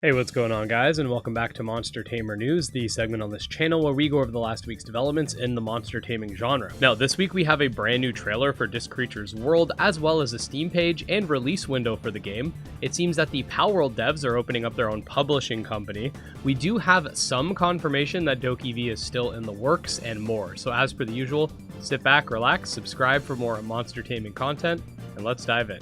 Hey, what's going on, guys, and welcome back to Monster Tamer News, the segment on this channel where we go over the last week's developments in the monster taming genre. Now, this week we have a brand new trailer for Disc Creatures World, as well as a Steam page and release window for the game. It seems that the Palworld devs are opening up their own publishing company. We do have some confirmation that DokeV is still in the works and more. So as per the usual, sit back, relax, subscribe for more monster taming content, and let's dive in.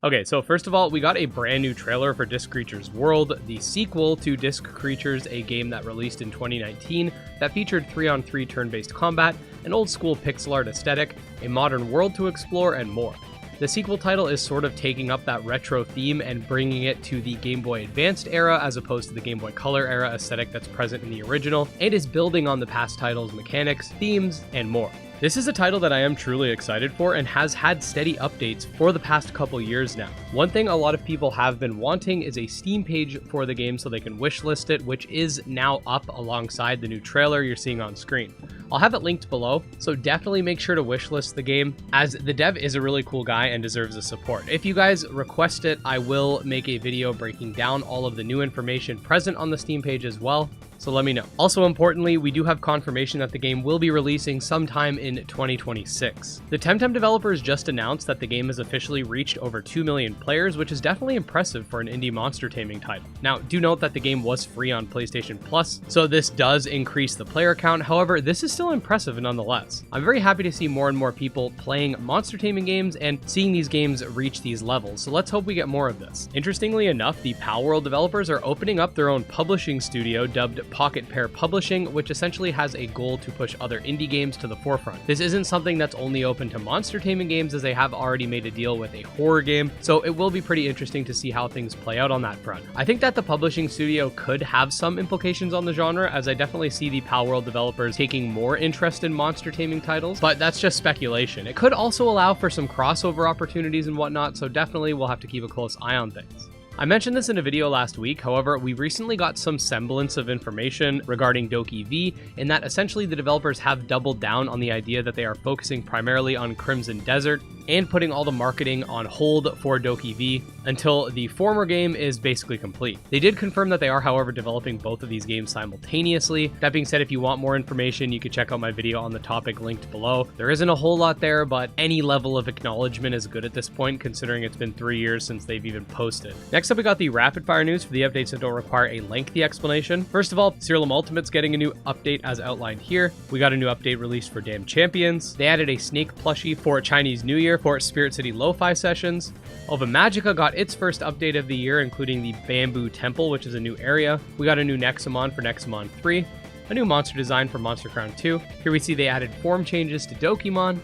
Okay, so first of all, we got a brand new trailer for Disc Creatures World, the sequel to Disc Creatures, a game that released in 2019 that featured 3-on-3 turn-based combat, an old-school pixel art aesthetic, a modern world to explore, and more. The sequel title is sort of taking up that retro theme and bringing it to the Game Boy Advanced era as opposed to the Game Boy Color era aesthetic that's present in the original, and is building on the past title's mechanics, themes, and more. This is a title that I am truly excited for and has had steady updates for the past couple years now. One thing a lot of people have been wanting is a Steam page for the game so they can wishlist it, which is now up alongside the new trailer you're seeing on screen. I'll have it linked below, so definitely make sure to wishlist the game, as the dev is a really cool guy and deserves the support. If you guys request it, I will make a video breaking down all of the new information present on the Steam page as well, so let me know. Also importantly, we do have confirmation that the game will be releasing sometime in 2026. The Temtem developers just announced that the game has officially reached over 2 million players, which is definitely impressive for an indie monster taming title. Now, do note that the game was free on PlayStation Plus, so this does increase the player count. However, this is still impressive nonetheless. I'm very happy to see more and more people playing monster taming games and seeing these games reach these levels, so let's hope we get more of this. Interestingly enough, the Palworld developers are opening up their own publishing studio dubbed Pocket Pair Publishing, which essentially has a goal to push other indie games to the forefront. This isn't something that's only open to monster taming games, as they have already made a deal with a horror game, so it will be pretty interesting to see how things play out on that front. I think that the publishing studio could have some implications on the genre, as I definitely see the Palworld developers taking more interest in monster taming titles, but that's just speculation. It could also allow for some crossover opportunities and whatnot, so definitely we'll have to keep a close eye on things. I mentioned this in a video last week, however, we recently got some semblance of information regarding DokeV, in that essentially the developers have doubled down on the idea that they are focusing primarily on Crimson Desert and putting all the marketing on hold for DokeV until the former game is basically complete. They did confirm that they are, however, developing both of these games simultaneously. That being said, if you want more information, you can check out my video on the topic linked below. There isn't a whole lot there, but any level of acknowledgement is good at this point, considering it's been 3 years since they've even posted. Next up, we got the rapid fire news for the updates that don't require a lengthy explanation. First of all, Serial Ultimate's getting a new update as outlined here. We got a new update released for Damn Champions. They added a snake plushie for Chinese New Year for Spirit City Lo-Fi sessions. Ova Magica got its first update of the year, including the Bamboo Temple, which is a new area. We got a new Nexomon for Nexomon 3, a new monster design for Monster Crown 2. Here we see they added form changes to Dokemon.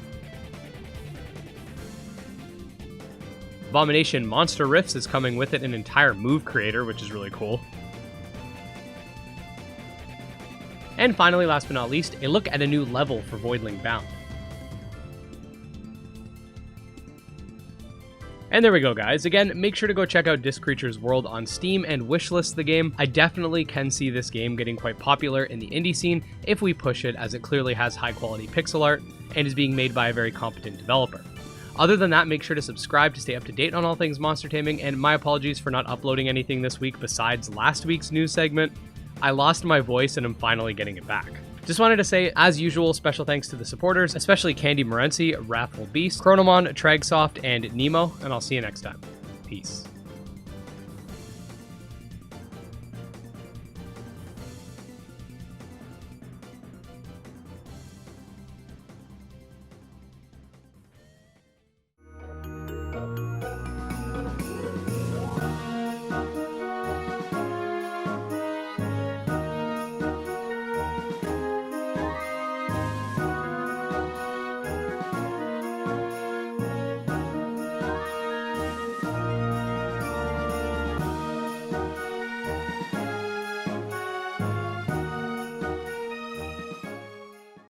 Abomination Monster Rifts is coming with it an entire move creator, which is really cool. And finally, last but not least, a look at a new level for Voidling Bound. And there we go, guys. Again, make sure to go check out Disc Creatures World on Steam and wishlist the game. I definitely can see this game getting quite popular in the indie scene if we push it, as it clearly has high quality pixel art and is being made by a very competent developer. Other than that, make sure to subscribe to stay up to date on all things monster taming, and my apologies for not uploading anything this week besides last week's news segment. I lost my voice and I'm finally getting it back. Just wanted to say, as usual, special thanks to the supporters, especially Morency, Wrathful Beast, Coromon, TragSoft, and Nemo, and I'll see you next time. Peace.